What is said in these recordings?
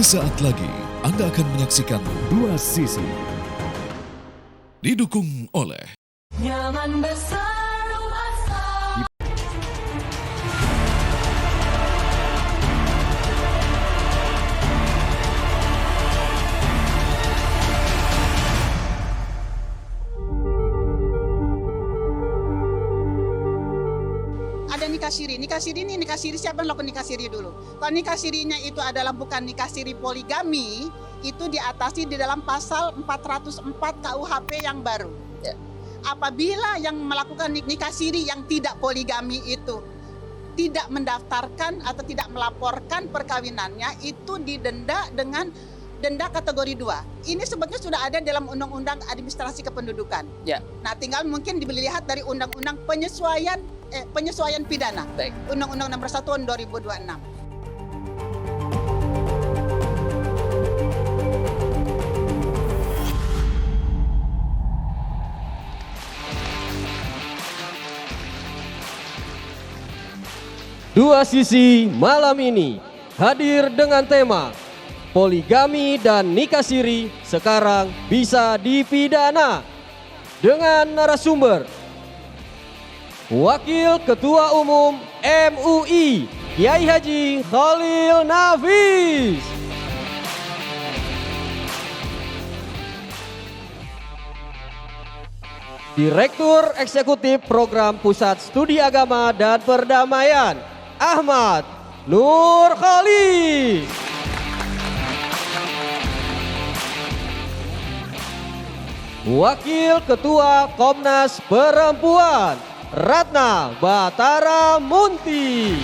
Sesaat lagi Anda akan menyaksikan Dua Sisi. Didukung oleh Nyaman besar rumah sakit. Ada nikah siri. Nikah siri ini nikah siri siapa yang lakukan nikah siri dulu? Kalau nikah sirinya itu adalah bukan nikah siri poligami, itu diatasi di dalam pasal 404 KUHP yang baru. Ya. Apabila yang melakukan nikah siri yang tidak poligami itu tidak mendaftarkan atau tidak melaporkan perkawinannya, itu didenda dengan denda kategori 2. Ini sebetulnya sudah ada dalam Undang-Undang Administrasi Kependudukan. Ya. Nah, tinggal mungkin dilihat dari Undang-Undang penyesuaian pidana. Baik. Undang-Undang Nomor 1 Tahun 2026. Dua Sisi malam ini hadir dengan tema poligami dan nikah siri sekarang bisa dipidana, dengan narasumber Wakil Ketua Umum MUI Kiai Haji Khalil Nafis, Direktur Eksekutif Program Pusat Studi Agama dan Perdamaian Ahmad Nur Khalid, Wakil Ketua Komnas Perempuan Ratna Batara Munti,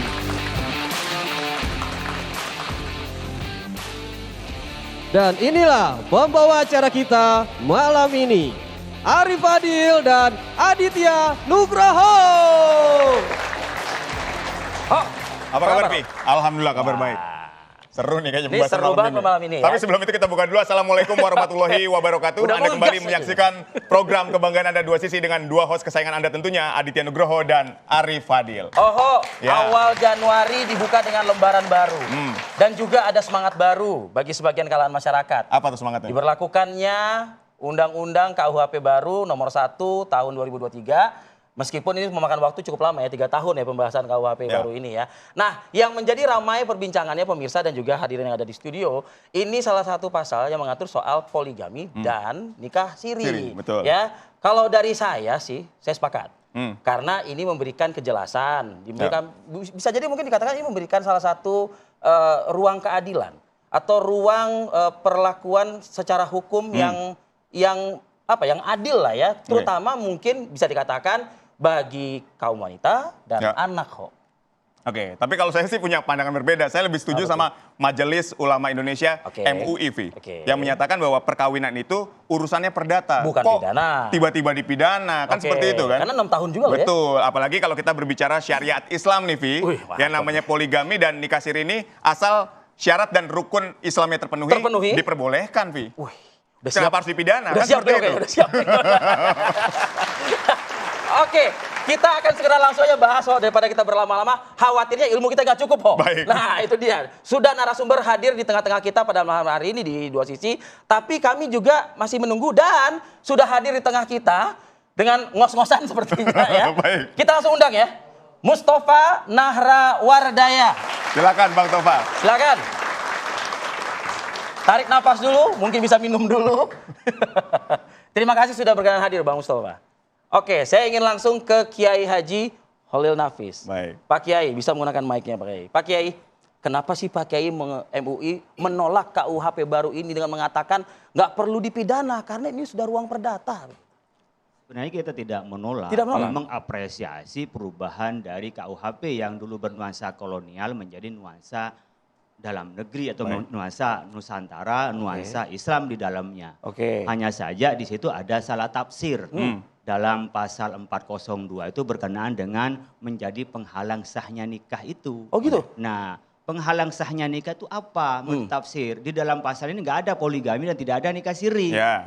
dan inilah pembawa acara kita malam ini, Arif Fadil dan Aditya Nugroho. Oh, Apa kabar, Pi? Alhamdulillah kabar baik. Seru nih kayaknya Ini pembahasan seru banget malam ini ya. Tapi sebelum itu kita buka dulu. Assalamualaikum warahmatullahi wabarakatuh. Udah Anda mau kembali ngegas menyaksikan program Kebanggaan Anda Dua Sisi dengan dua host kesayangan Anda tentunya, Aditya Nugroho dan Arif Fadil. Oho, Ya. awal Januari dibuka dengan lembaran baru. Dan juga ada semangat baru bagi sebagian kalangan masyarakat. Apa tuh semangatnya? Diberlakukannya Undang-Undang KUHP baru nomor 1 tahun 2023. Meskipun ini memakan waktu cukup lama ya, 3 tahun ya pembahasan KUHP Ya. baru ini ya. Nah, yang menjadi ramai perbincangannya pemirsa dan juga hadirin yang ada di studio, ini salah satu pasal yang mengatur soal poligami dan nikah siri. Siri, betul. Ya, kalau dari saya sih, saya sepakat. Hmm. Karena ini memberikan kejelasan, bisa jadi mungkin dikatakan ini memberikan salah satu ruang keadilan atau ruang perlakuan secara hukum yang adil lah ya, terutama mungkin bisa dikatakan bagi kaum wanita dan anak kok. Oke, tapi kalau saya sih punya pandangan berbeda. Saya lebih setuju sama Majelis Ulama Indonesia MUI, yang menyatakan bahwa perkawinan itu urusannya perdata. Bukan Kok pidana. tiba-tiba dipidana, kan seperti itu kan? Karena 6 tahun juga loh ya. Betul, apalagi kalau kita berbicara syariat Islam nih, Vi. Wih, mantap. Yang namanya poligami dan nikah siri ini asal syarat dan rukun Islamnya terpenuhi. Diperbolehkan, Vi. Wih, Kenapa harus dipidana? Udah Kan siap, seperti itu. udah siap. Oke, kita akan segera langsung aja bahas soal daripada kita berlama-lama. Khawatirnya ilmu kita nggak cukup kok. Baik. Nah, itu dia. Sudah narasumber hadir di tengah-tengah kita pada malam hari ini di Dua Sisi. Tapi kami juga masih menunggu dan sudah hadir di tengah kita dengan ngos-ngosan sepertinya ya. Baik. Kita langsung undang ya. Mustafa Nahrawardaya. Silakan, Bang Tova. Silakan. Tarik nafas dulu, mungkin bisa minum dulu. Terima kasih sudah berkenan hadir Bang Mustafa. Oke, saya ingin langsung ke Kiai Haji Khalil Nafis. Baik. Pak Kiai, bisa menggunakan mic-nya Pak Kiai. Pak Kiai, kenapa sih Pak Kiai MUI menolak KUHP baru ini dengan mengatakan nggak perlu dipidana karena ini sudah ruang perdata? Sebenarnya kita tidak menolak, mengapresiasi perubahan dari KUHP yang dulu bernuansa kolonial menjadi nuansa dalam negeri atau nuansa Nusantara, nuansa Islam di dalamnya. Hanya saja di situ ada salah tafsir. Dalam pasal 402 itu berkenaan dengan menjadi penghalang sahnya nikah itu. Oh gitu? Nah, penghalang sahnya nikah itu apa? Mentafsir. Di dalam pasal ini nggak ada poligami dan tidak ada nikah siri. Ya.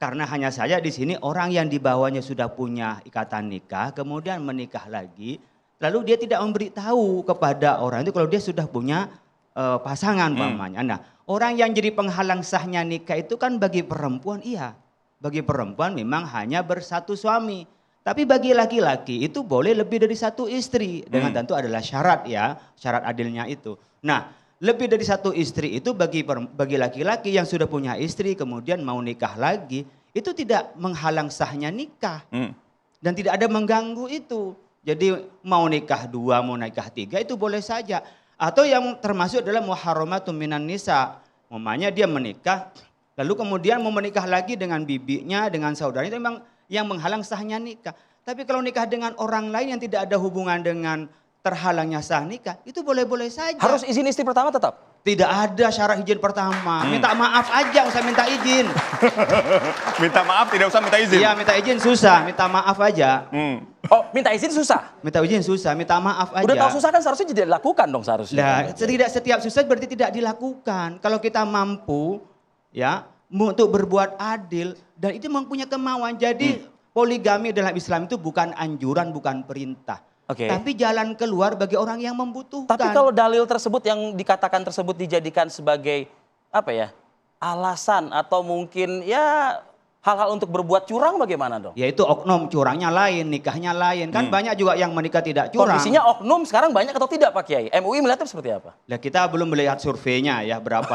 Karena hanya saja di sini orang yang di bawahnya sudah punya ikatan nikah, kemudian menikah lagi, lalu dia tidak memberitahu kepada orang itu kalau dia sudah punya pasangan umpamanya. Nah, orang yang jadi penghalang sahnya nikah itu kan bagi perempuan iya. Bagi perempuan memang hanya bersatu suami. Tapi bagi laki-laki itu boleh lebih dari satu istri. Dengan tentu adalah syarat ya, syarat adilnya itu. Nah, lebih dari satu istri itu bagi laki-laki yang sudah punya istri kemudian mau nikah lagi, itu tidak menghalang sahnya nikah. Dan tidak ada mengganggu itu. Jadi mau nikah 2, mau nikah 3 itu boleh saja. Atau yang termasuk adalah muharramatun minan nisa. Mamanya dia menikah, lalu kemudian mau menikah lagi dengan bibinya, dengan saudaranya, itu memang yang menghalang sahnya nikah. Tapi kalau nikah dengan orang lain yang tidak ada hubungan dengan terhalangnya sah nikah, itu boleh-boleh saja. Harus izin istri pertama tetap? Tidak ada syarat izin pertama. Minta maaf aja, usah minta izin. Minta maaf tidak usah minta izin? Iya, minta izin susah, minta maaf aja. Oh, minta izin susah? Minta izin susah, minta maaf aja. Udah tahu susah kan seharusnya tidak dilakukan dong seharusnya. Nah, tidak setiap susah berarti tidak dilakukan. Kalau kita mampu ya untuk berbuat adil dan itu mempunyai kemauan. Jadi poligami dalam Islam itu bukan anjuran, bukan perintah. Tapi jalan keluar bagi orang yang membutuhkan. Tapi kalau dalil tersebut yang dikatakan tersebut dijadikan sebagai apa ya, alasan atau mungkin ya hal-hal untuk berbuat curang bagaimana dong? Ya itu oknum, curangnya lain, nikahnya lain. Kan banyak juga yang menikah tidak curang. Kondisinya oknum sekarang banyak atau tidak Pak Kiai? MUI melihatnya seperti apa? Nah, kita belum melihat surveinya ya, berapa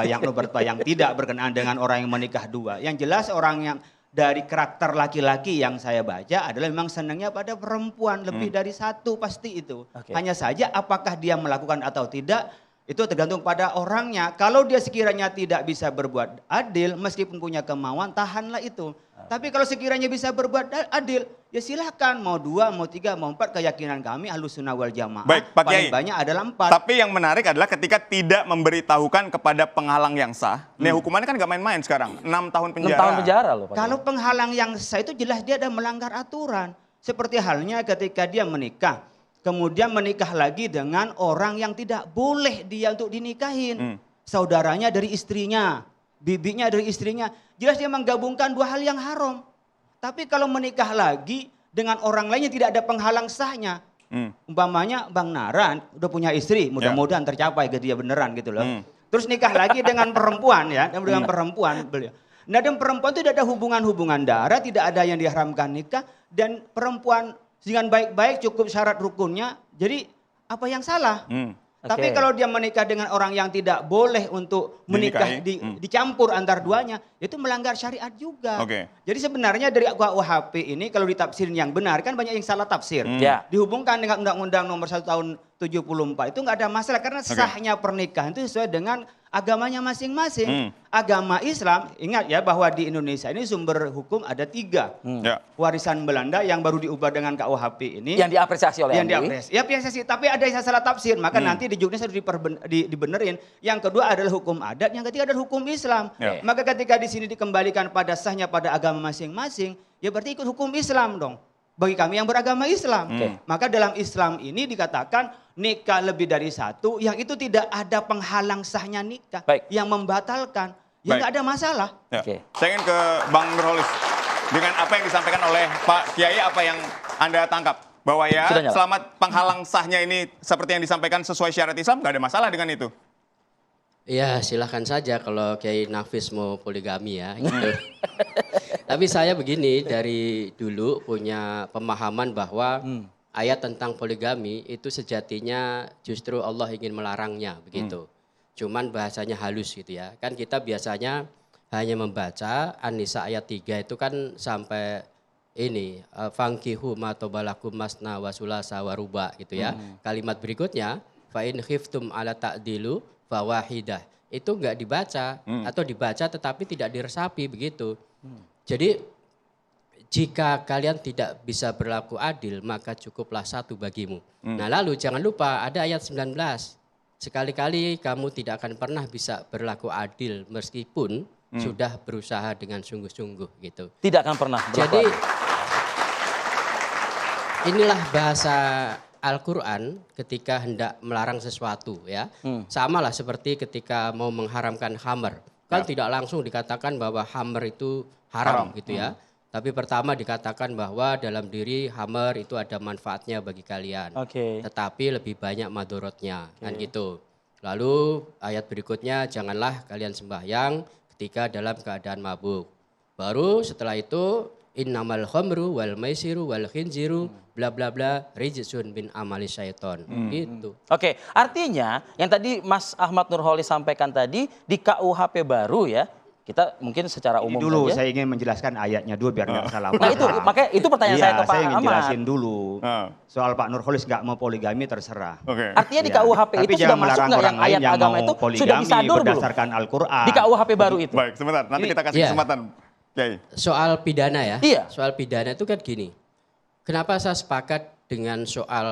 yang tidak berkenaan dengan orang yang menikah 2. Yang jelas orang yang dari karakter laki-laki yang saya baca adalah memang senangnya pada perempuan, lebih dari 1 pasti itu. Hanya saja apakah dia melakukan atau tidak, itu tergantung pada orangnya. Kalau dia sekiranya tidak bisa berbuat adil, meskipun punya kemauan, tahanlah itu. Tapi kalau sekiranya bisa berbuat adil, ya silahkan. Mau 2, mau 3, mau 4, keyakinan kami Ahlussunnah wal Jamaah. Baik, Pak Kiai. Paling banyak adalah 4. Tapi yang menarik adalah ketika tidak memberitahukan kepada penghalang yang sah. Nih hukumannya kan gak main-main sekarang. 6 tahun penjara. 6 tahun penjara loh Pak Kiai. Kalau penghalang yang sah itu jelas dia ada melanggar aturan. Seperti halnya ketika dia menikah. Kemudian menikah lagi dengan orang yang tidak boleh dia untuk dinikahin. Saudaranya dari istrinya, bibinya dari istrinya. Jelas dia menggabungkan 2 hal yang haram. Tapi kalau menikah lagi dengan orang lain yang tidak ada penghalang sahnya. Umpamanya Bang Naran udah punya istri, mudah-mudahan tercapai ke dia beneran gitu loh. Terus nikah lagi dengan perempuan ya, dengan perempuan beliau. Nah dan perempuan itu tidak ada hubungan-hubungan darah, tidak ada yang diharamkan nikah. Dan perempuan dengan baik-baik cukup syarat rukunnya, jadi apa yang salah? Tapi kalau dia menikah dengan orang yang tidak boleh untuk menikah, dicampur antar duanya, itu melanggar syariat juga. Jadi sebenarnya dari KUHP ini kalau ditafsirin yang benar, kan banyak yang salah tafsir. Dihubungkan dengan Undang-Undang nomor 1 tahun 74, itu nggak ada masalah karena sahnya pernikahan itu sesuai dengan agamanya masing-masing. Agama Islam, ingat ya bahwa di Indonesia ini sumber hukum ada 3. Warisan Belanda yang baru diubah dengan KUHP ini. Yang diapresiasi oleh MUI. Ya apresiasi, tapi ada yang salah tafsir. Maka nanti di juknis harus dibenerin. Yang kedua adalah hukum adat, yang ketiga adalah hukum Islam. Maka ketika di sini dikembalikan pada sahnya pada agama masing-masing, ya berarti ikut hukum Islam dong. Bagi kami yang beragama Islam. Maka dalam Islam ini dikatakan nikah lebih dari 1 yang itu tidak ada penghalang sahnya nikah. Yang membatalkan. Ya nggak ada masalah. Saya ingin ke Bang Nurholis. Dengan apa yang disampaikan oleh Pak Kiai, apa yang Anda tangkap? Bahwa ya selama penghalang sahnya ini seperti yang disampaikan sesuai syariat Islam, nggak ada masalah dengan itu? Ya silahkan saja kalau Kiai Nafis mau poligami ya. Gitu. Tapi saya begini, dari dulu punya pemahaman bahwa ayat tentang poligami itu sejatinya justru Allah ingin melarangnya begitu. Cuman bahasanya halus gitu ya. Kan kita biasanya hanya membaca An-Nisa ayat 3 itu kan sampai ini fangkihu ma tobalakum masna wa sulasa wa ruba gitu ya. Kalimat berikutnya fa in khiftum ala ta'dilu fawahidah. Itu enggak dibaca atau dibaca tetapi tidak diresapi begitu. Jadi jika kalian tidak bisa berlaku adil maka cukuplah 1 bagimu. Nah lalu jangan lupa ada ayat 19. Sekali-kali kamu tidak akan pernah bisa berlaku adil meskipun sudah berusaha dengan sungguh-sungguh gitu. Tidak akan pernah berlaku Jadi adil. Inilah bahasa Al-Quran ketika hendak melarang sesuatu ya. Sama lah seperti ketika mau mengharamkan khamr. Kan tidak langsung dikatakan bahwa khamr itu haram gitu ya. Tapi pertama dikatakan bahwa dalam diri khamr itu ada manfaatnya bagi kalian. Tetapi lebih banyak madorotnya kan gitu. Lalu ayat berikutnya, janganlah kalian sembahyang ketika dalam keadaan mabuk. Baru setelah itu, innamal khamru wal maisiru wal khinziru bla bla bla rijsun min amali syaiton. Gitu. Oke, artinya yang tadi Mas Ahmad Nurholis sampaikan tadi di KUHP baru ya, kita mungkin secara umum dulu saja. saya ingin menjelaskan ayatnya dulu biar nggak salah paham. Nah itu, makanya itu pertanyaan saya ke Pak saya ingin Ahmad. jelasin dulu. Soal Pak Nurholis nggak mau poligami terserah. Artinya di KUHP Tapi itu sudah jangan masuk melarang nggak orang yang lain ayat yang agama mau itu sudah poligami disadur belum? berdasarkan Al-Quran. Di KUHP baru itu. Baik, sebentar. Nanti kita kasih Iya. kesempatan. Kiai. Soal pidana ya. Iya. Soal pidana itu kan gini. Kenapa saya sepakat dengan soal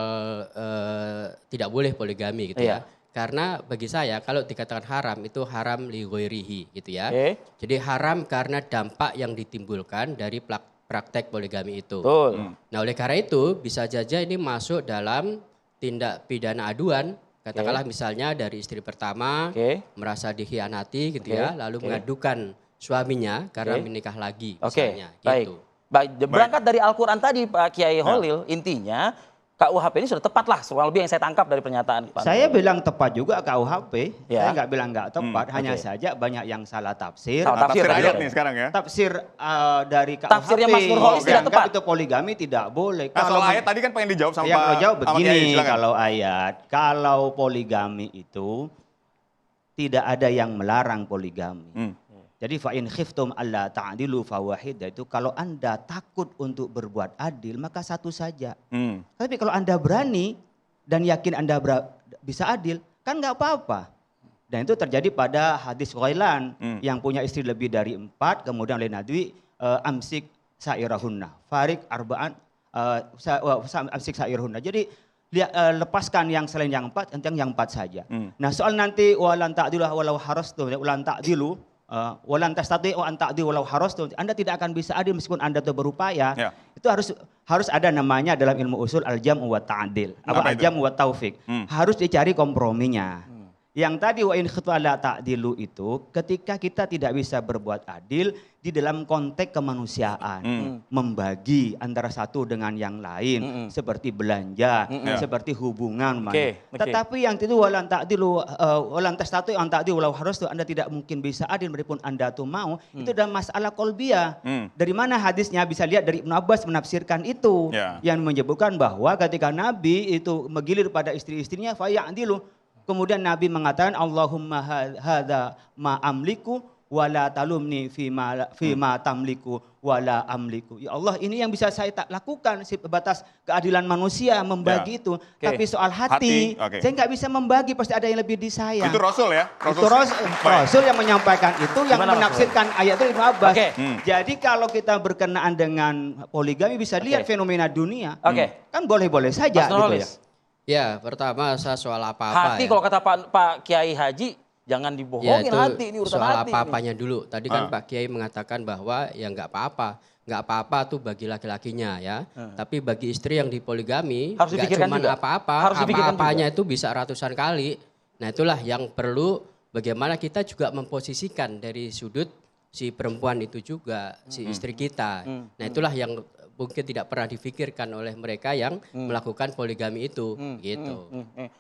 tidak boleh poligami gitu Iya. ya. Karena bagi saya kalau dikatakan haram itu haram li ghairihi gitu ya. Oke. Jadi haram karena dampak yang ditimbulkan dari praktek poligami itu. Betul. Nah oleh karena itu bisa saja ini masuk dalam tindak pidana aduan. Katakanlah misalnya dari istri pertama merasa dikhianati gitu ya. Lalu mengadukan suaminya karena menikah lagi misalnya. Baik. Gitu. Baik, berangkat dari Al-Quran tadi Pak Kiai Holil, intinya KUHP ini sudah tepat lah, kurang lebih yang saya tangkap dari pernyataan Pak. Saya bilang tepat juga KUHP, Ya. saya nggak bilang nggak tepat, hanya saja banyak yang salah tafsir. Salah tafsir ayat tadi. nih sekarang ya. Tafsir dari KUHP, Tafsirnya Mas Nurholis tidak dianggap tepat. itu poligami tidak boleh. Nah, soal ayat tadi kan pengen dijawab sama yang Pak kalau jawab sama Kiai, begini, silakan. kalau ayat, kalau poligami itu tidak ada yang melarang poligami. Jadi fa'in khiftum alla ta'dilu fawahid, itu kalau Anda takut untuk berbuat adil maka satu saja. Tapi kalau Anda berani dan yakin Anda bisa adil kan nggak apa-apa. Dan itu terjadi pada hadis Ghailan yang punya istri lebih dari 4, kemudian oleh Nabi amsik sairahunna, farik arba'an amsik sairahunna. Jadi lepaskan yang selain yang 4, yang 4 saja. Nah soal nanti walan ta'dilu walau harastu, walan ta'dilu walan tastati'u an ta'dilu walau harastu, Anda tidak akan bisa adil meskipun Anda itu berupaya. Ya. Itu harus ada namanya dalam ilmu usul al-jam'u wa ta'dil. Al-jam'u wa taufik. Harus dicari komprominya. Yang tadi wa in khiftum alla ta'dilu itu ketika kita tidak bisa berbuat adil di dalam konteks kemanusiaan, membagi antara satu dengan yang lain, seperti belanja, seperti hubungan. Tetapi yang itu walan ta'dilu walan tastati'u an ta'dilu walau harastu, Anda tidak mungkin bisa adil meskipun Anda tuh mau, itu adalah masalah qalbiyah. Dari mana hadisnya? Bisa lihat dari Ibnu Abbas menafsirkan itu, yang menyebutkan bahwa ketika Nabi itu menggilir pada istri-istrinya faya'dilu, kemudian Nabi mengatakan Allahumma hadza ma amliku wala talumni fima tamliku wala amliku. Ya Allah, ini yang bisa saya tak lakukan, sebatas keadilan manusia membagi itu. Tapi soal hati, saya nggak bisa membagi, pasti ada yang lebih di saya. Itu Rasul ya? Rasul yang menyampaikan itu, yang menafsirkan ayat itu Ibnu Abbas. Jadi kalau kita berkenaan dengan poligami bisa lihat fenomena dunia. Kan boleh-boleh saja gitu ya. Ya, pertama saya soal apa-apa. Hati ya. kalau kata Pak Kiai Haji, jangan dibohongin hati, ini urusan soal hati. apa-apanya dulu. Tadi kan Pak Kiai mengatakan bahwa ya nggak apa-apa. Nggak apa-apa tuh bagi laki-lakinya ya. Tapi bagi istri yang dipoligami, nggak cuma apa-apa. Apa-apanya itu bisa ratusan kali. Nah itulah yang perlu bagaimana kita juga memposisikan dari sudut si perempuan itu juga, si istri kita. Nah itulah yang mungkin tidak pernah difikirkan oleh mereka yang melakukan poligami itu, gitu.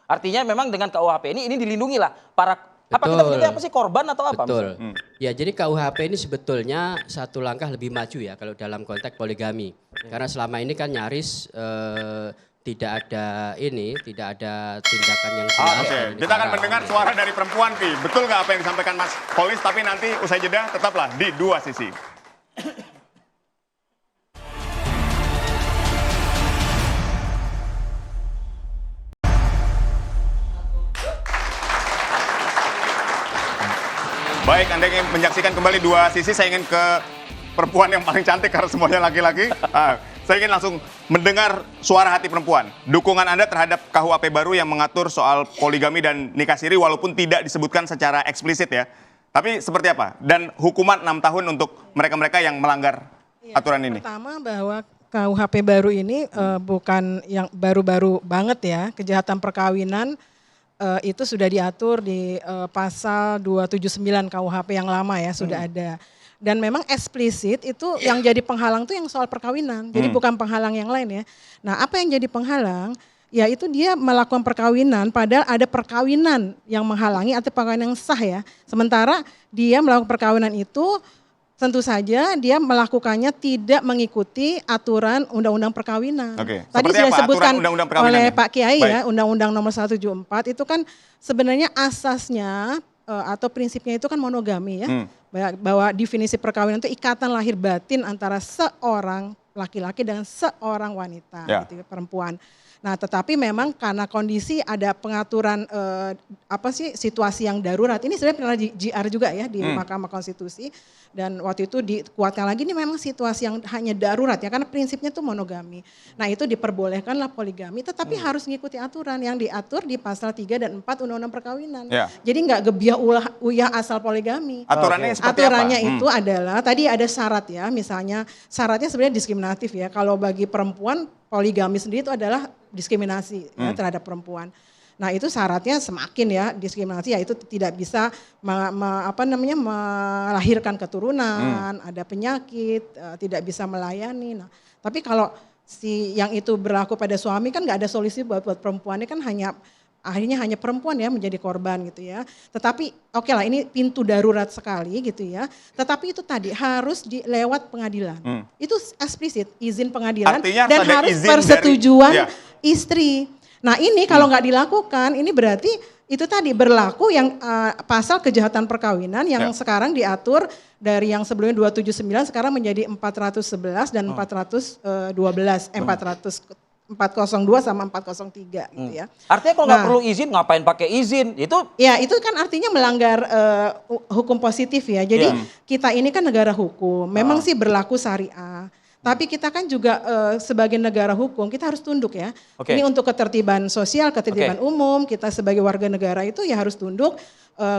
Artinya memang dengan KUHP ini dilindungi lah para apa kita menyebutnya apa sih, korban atau apa? Betul. Ya jadi KUHP ini sebetulnya satu langkah lebih maju ya kalau dalam konteks poligami. Karena selama ini kan nyaris tidak ada tindakan yang jelas. Kita akan mendengar suara dari perempuan, Pi. Betul nggak apa yang disampaikan Mas Holis? Tapi nanti usai jeda tetaplah di Dua Sisi. Baik, Anda ingin menyaksikan kembali Dua Sisi, saya ingin ke perempuan yang paling cantik karena semuanya laki-laki. Saya ingin langsung mendengar suara hati perempuan. Dukungan Anda terhadap KUHP baru yang mengatur soal poligami dan nikah siri walaupun tidak disebutkan secara eksplisit ya. Tapi seperti apa? Dan hukuman 6 tahun untuk mereka-mereka yang melanggar aturan ini. Pertama bahwa KUHP baru ini bukan yang baru-baru banget ya. Kejahatan perkawinan itu sudah diatur di pasal 279 KUHP yang lama ya, sudah ada. Dan memang eksplisit itu yang jadi penghalang tuh yang soal perkawinan. Jadi bukan penghalang yang lain ya. Nah apa yang jadi penghalang? yaitu dia melakukan perkawinan padahal ada perkawinan yang menghalangi atau perkawinan yang sah ya. Sementara dia melakukan perkawinan itu tentu saja dia melakukannya tidak mengikuti aturan Undang-Undang Perkawinan. Oke. Tadi Seperti sudah apa disebutkan aturan Undang-Undang Perkawinan oleh ini? Pak Kiai Baik. ya, Undang-Undang Nomor 174 itu kan sebenarnya asasnya atau prinsipnya itu kan monogami ya. Bahwa definisi perkawinan itu ikatan lahir batin antara seorang laki-laki dengan seorang wanita, gitu, perempuan. Nah, tetapi memang karena kondisi ada pengaturan situasi yang darurat. Ini sebenarnya pernah JR juga ya di Mahkamah Konstitusi, dan waktu itu dikuatkan lagi ini memang situasi yang hanya darurat ya, karena prinsipnya itu monogami. Nah, itu diperbolehkanlah poligami, tetapi harus mengikuti aturan yang diatur di pasal 3 dan 4 Undang-Undang Perkawinan. Jadi nggak gebiah uyah asal poligami. Aturannya seperti Aturannya apa? itu adalah tadi ada syarat ya, misalnya syaratnya sebenarnya diskriminatif ya. Kalau bagi perempuan poligami sendiri itu adalah diskriminasi ya, terhadap perempuan. Nah, itu syaratnya semakin ya diskriminasi, yaitu tidak bisa melahirkan keturunan, ada penyakit, tidak bisa melayani. Nah, tapi kalau yang itu berlaku pada suami kan nggak ada solusi buat perempuannya, kan akhirnya hanya perempuan ya menjadi korban gitu ya. Tetapi oke lah, ini pintu darurat sekali gitu ya. Tetapi itu tadi harus lewat pengadilan. Itu eksplisit izin pengadilan. Artinya dan ada harus izin persetujuan istri. Nah, ini kalau nggak dilakukan, ini berarti itu tadi berlaku yang pasal kejahatan perkawinan yang sekarang diatur dari yang sebelumnya 279 sekarang menjadi 411 dan 402 sama 403 gitu ya. Artinya kalau nggak perlu izin, ngapain pakai izin? Itu ya, itu kan artinya melanggar hukum positif ya. Jadi kita ini kan negara hukum, memang sih berlaku syariah. Tapi kita kan juga sebagai negara hukum kita harus tunduk ya. Ini untuk ketertiban sosial, ketertiban umum, kita sebagai warga negara itu ya harus tunduk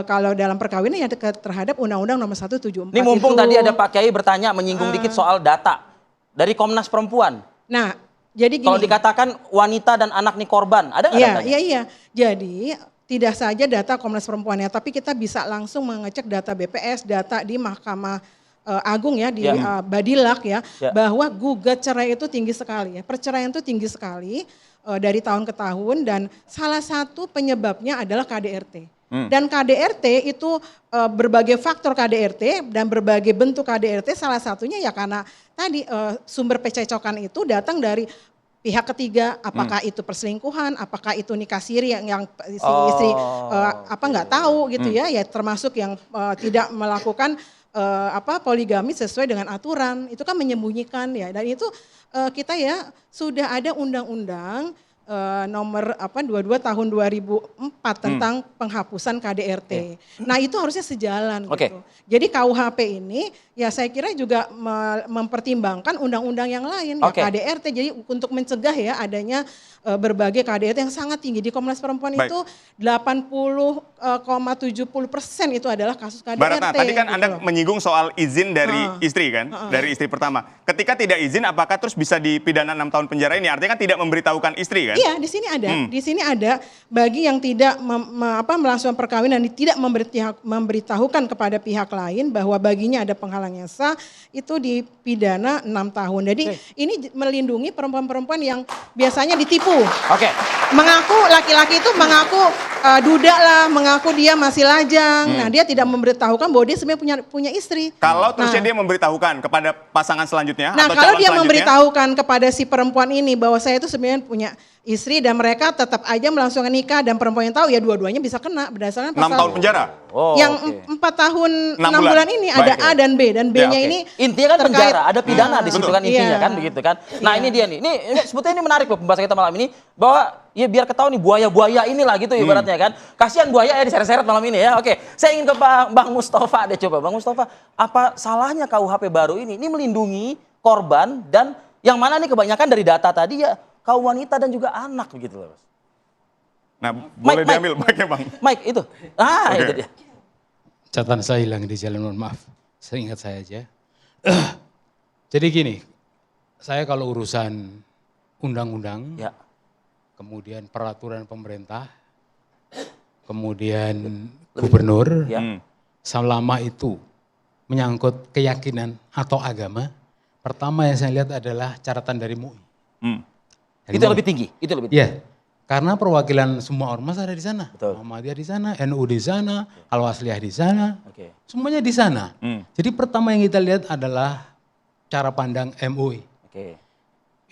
kalau dalam perkawinan ya terhadap Undang-Undang Nomor 174. Ini mumpung tadi ada Pak Kiai bertanya menyinggung dikit soal data dari Komnas Perempuan. Nah, jadi gini. Kalau dikatakan wanita dan anak nih korban, ada nggak datanya? Iya. Jadi tidak saja data Komnas Perempuan ya, tapi kita bisa langsung mengecek data BPS, data di Mahkamah Agung ya, di Badilak ya, bahwa gugat cerai itu tinggi sekali ya. Perceraian itu tinggi sekali dari tahun ke tahun, dan salah satu penyebabnya adalah KDRT. Dan KDRT itu berbagai faktor KDRT dan berbagai bentuk KDRT, salah satunya ya karena tadi sumber percecokan itu datang dari pihak ketiga, apakah itu perselingkuhan, apakah itu nikah siri yang si istri nggak tahu gitu ya, termasuk yang tidak melakukan poligami sesuai dengan aturan, itu kan menyembunyikan ya. Dan itu kita ya sudah ada undang-undang nomor 22 tahun 2004 tentang penghapusan KDRT. Nah, itu harusnya sejalan gitu. Jadi KUHP ini ya saya kira juga mempertimbangkan undang-undang yang lain ya, KDRT. Jadi untuk mencegah ya adanya berbagai KDRT yang sangat tinggi. Di Komnas Perempuan itu 80,70% itu adalah kasus KDRT. Mbak Ratna, tadi kan gitu. Anda menyinggung soal izin dari istri kan, dari istri pertama. Ketika tidak izin, apakah terus bisa dipidana 6 tahun penjara ini? Artinya kan tidak memberitahukan istri kan? Iya, di sini ada. Di sini ada bagi yang tidak melangsungkan perkawinan, tidak memberitahukan kepada pihak lain bahwa baginya ada penghalang yang sah, itu dipidana 6 tahun. Jadi ini melindungi perempuan-perempuan yang biasanya ditipu. Mengaku laki-laki itu mengaku duda lah, mengaku dia masih lajang. Nah, dia tidak memberitahukan bahwa dia sebenarnya punya istri. Kalau terusnya dia memberitahukan kepada pasangan selanjutnya Nah, atau kalau calon dia selanjutnya, memberitahukan kepada si perempuan ini bahwa saya itu sebenarnya punya istri dan mereka tetap aja melangsungkan nikah dan perempuan yang tahu ya dua-duanya bisa kena berdasarkan 6 pasal tahun penjara. yang 4 tahun 6 bulan ini ada A dan B, dan B-nya ini intinya kan terkait- penjara, ada pidana di situ kan intinya kan begitu kan. Nah, ini dia nih. Ini sebetulnya ini menarik loh pembahasan kita malam ini, bahwa ya biar ketahui nih buaya-buaya inilah gitu ibaratnya kan. Kasihan buaya ya diseret-seret malam ini ya. Saya ingin ke Bang Mustafa deh, coba Bang Mustafa, apa salahnya KUHP baru ini? Ini melindungi korban, dan yang mana nih kebanyakan dari data tadi ya kaum wanita dan juga anak begitu loh. Nah, boleh diambil mic-nya Bang. Mike itu. Itu dia. Catatan saya hilang di jalan, mohon maaf. Seingat saya aja. Jadi gini, saya kalau urusan undang-undang, kemudian peraturan pemerintah, kemudian gubernur, selama itu menyangkut keyakinan atau agama, pertama yang saya lihat adalah catatan dari MUI. Itu lebih tinggi, itu lebih tinggi. Iya, Karena perwakilan semua ormas ada di sana. Betul. Muhammadiyah di sana, NU di sana, Al-Wasliyah di sana. Oke. Semuanya di sana. Jadi pertama yang kita lihat adalah cara pandang MUI. Oke.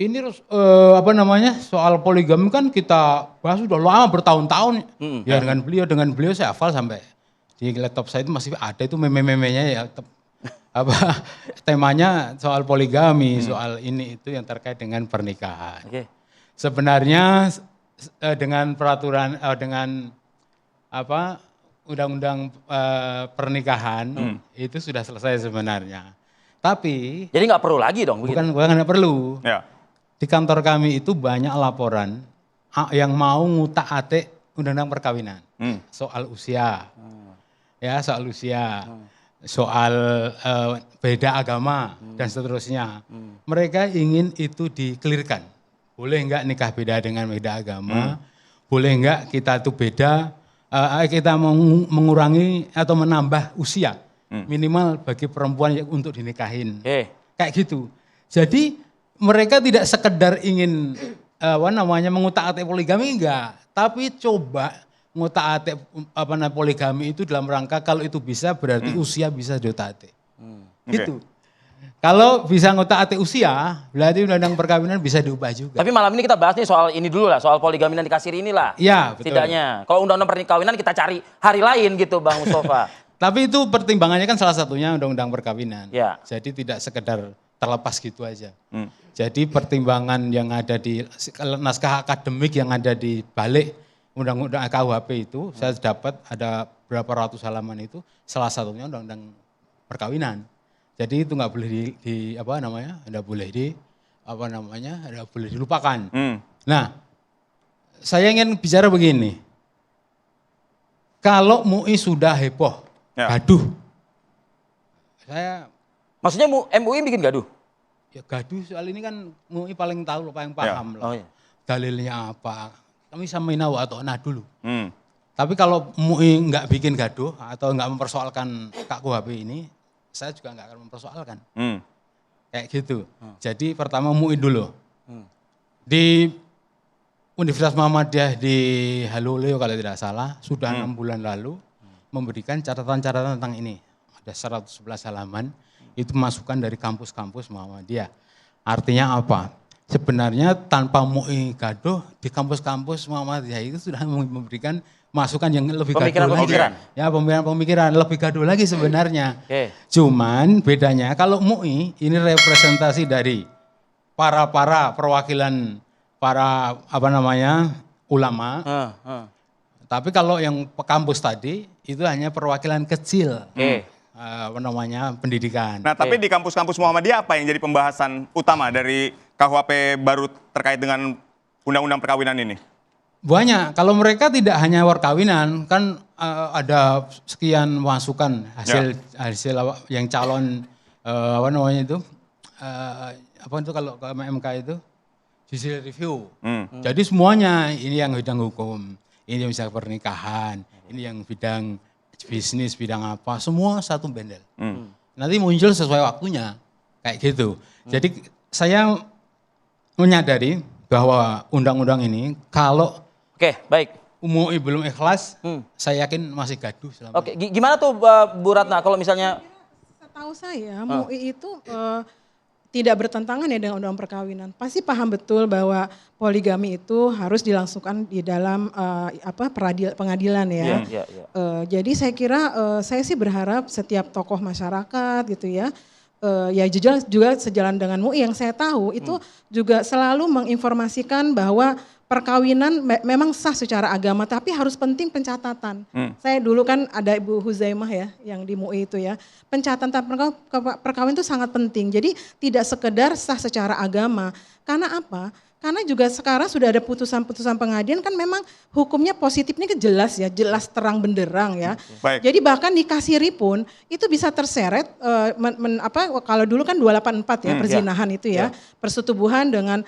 Ini soal poligami kan kita bahas sudah lama bertahun-tahun. Ya dengan beliau saya hafal sampai di laptop saya itu masih ada itu meme-memenya ya. Temanya soal poligami, soal ini itu yang terkait dengan pernikahan. Oke. Sebenarnya dengan peraturan undang-undang pernikahan itu sudah selesai sebenarnya. Tapi jadi nggak perlu lagi dong? Bukan nggak perlu. Ya. Di kantor kami itu banyak laporan yang mau ngutak-atik undang-undang perkawinan soal usia, soal beda agama dan seterusnya. Mereka ingin itu dikelirkan. Boleh enggak nikah beda dengan beda agama? Boleh enggak kita itu beda, kita mengurangi atau menambah usia minimal bagi perempuan yang untuk dinikahin. Kayak gitu. Jadi mereka tidak sekedar ingin mengutak-atik poligami enggak, tapi coba ngutak-atik poligami itu dalam rangka kalau itu bisa berarti usia bisa diutak-atik. Gitu. Kalau bisa ngutak-atik usia, berarti undang-undang perkawinan bisa diubah juga. Tapi malam ini kita bahas nih soal ini dulu lah, soal poligami dan nikah siri inilah. Iya, betul. Setidaknya. Kalau undang-undang perkawinan kita cari hari lain gitu Bang Mustafa. Tapi itu pertimbangannya kan salah satunya undang-undang perkawinan. Ya. Jadi tidak sekedar terlepas gitu aja. Jadi pertimbangan yang ada di naskah akademik yang ada di balik undang-undang KUHP itu, saya dapat ada berapa ratus halaman itu, salah satunya undang-undang perkawinan. Jadi itu nggak boleh nggak boleh dilupakan. Nah, saya ingin bicara begini. Kalau MUI sudah heboh, gaduh. Maksudnya MUI bikin gaduh? Ya gaduh soal ini kan MUI paling tahu, paling paham lah. Dalilnya apa? Kami samaina wa ta'na dulu. Tapi kalau MUI nggak bikin gaduh atau nggak mempersoalkan KUHP ini, saya juga nggak akan mempersoalkan. Kayak gitu. Jadi pertama MUI dulu. Di Universitas Muhammadiyah di Haluleo kalau tidak salah, sudah 6 bulan lalu memberikan catatan-catatan tentang ini. Ada 111 halaman, itu masukan dari kampus-kampus Muhammadiyah. Artinya apa? Sebenarnya tanpa MUI gaduh, di kampus-kampus Muhammadiyah itu sudah memberikan masukan yang lebih gaduh lagi. Ya, pemikiran lebih gaduh lagi sebenarnya. Cuman bedanya kalau MUI ini representasi dari para perwakilan para ulama. Tapi kalau yang kampus tadi itu hanya perwakilan kecil. Pendidikan. Nah, tapi di kampus-kampus Muhammadiyah apa yang jadi pembahasan utama dari KUHP baru terkait dengan undang-undang perkawinan ini? Banyak. Kalau mereka tidak hanya perkawinan, kan ada sekian masukan hasil yang calon kalau ke MK itu judicial review. Jadi semuanya ini yang bidang hukum, ini yang bisa pernikahan, ini yang bidang bisnis, bidang apa, semua satu bendel. Nanti muncul sesuai waktunya, kayak gitu. Jadi saya menyadari bahwa undang-undang ini kalau baik. MUI belum ikhlas, saya yakin masih gaduh selama. Gimana tuh Bu Ratna kalau misalnya? Setahu saya MUI itu tidak bertentangan ya dengan undang perkawinan. Pasti paham betul bahwa poligami itu harus dilangsungkan di dalam pengadilan ya. Jadi saya kira saya sih berharap setiap tokoh masyarakat gitu ya. Ya juga sejalan dengan MUI yang saya tahu itu juga selalu menginformasikan bahwa perkawinan memang sah secara agama tapi harus penting pencatatan. Saya dulu kan ada Ibu Huzaimah ya yang di MUI itu ya. Pencatatan perkawinan itu sangat penting. Jadi tidak sekedar sah secara agama. Karena apa? Karena juga sekarang sudah ada putusan-putusan pengadilan kan memang hukumnya positifnya jelas ya, jelas terang benderang ya. Jadi bahkan nikah siri pun itu bisa terseret kalau dulu kan 284 ya perzinahan itu ya. Persetubuhan dengan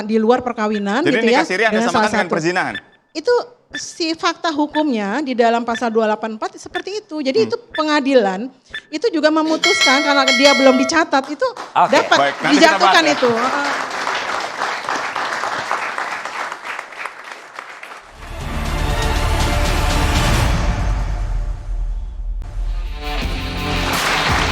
di luar perkawinan. Jadi gitu nikah ya, siri Anda samakan dengan perzinahan? Itu si fakta hukumnya di dalam pasal 284 seperti itu. Jadi itu pengadilan itu juga memutuskan karena dia belum dicatat itu dapat dijatuhkan itu.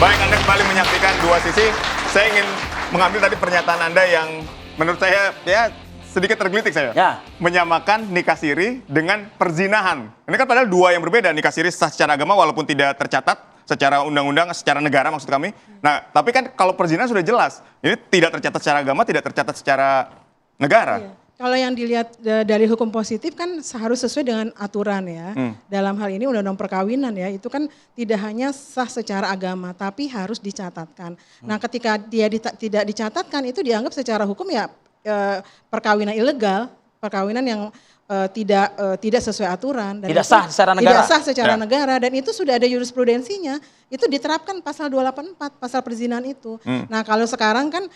Baik, Anda kembali menyaksikan Dua Sisi. Saya ingin mengambil tadi pernyataan Anda yang menurut saya ya sedikit tergelitik saya. Ya. Menyamakan nikah siri dengan perzinahan. Ini kan padahal dua yang berbeda. Nikah siri sah secara agama walaupun tidak tercatat secara undang-undang, secara negara maksud kami. Nah, tapi kan kalau perzinahan sudah jelas. Ini tidak tercatat secara agama, tidak tercatat secara negara. Iya. Kalau yang dilihat dari hukum positif kan harus sesuai dengan aturan ya. Dalam hal ini undang-undang perkawinan ya, itu kan tidak hanya sah secara agama, tapi harus dicatatkan. Nah, ketika dia tidak dicatatkan itu dianggap secara hukum ya perkawinan ilegal, perkawinan yang tidak sesuai aturan dan tidak sah secara negara. Tidak sah secara negara dan itu sudah ada jurisprudensinya. Itu diterapkan pasal 284 pasal perzinahan itu. Nah, kalau sekarang kan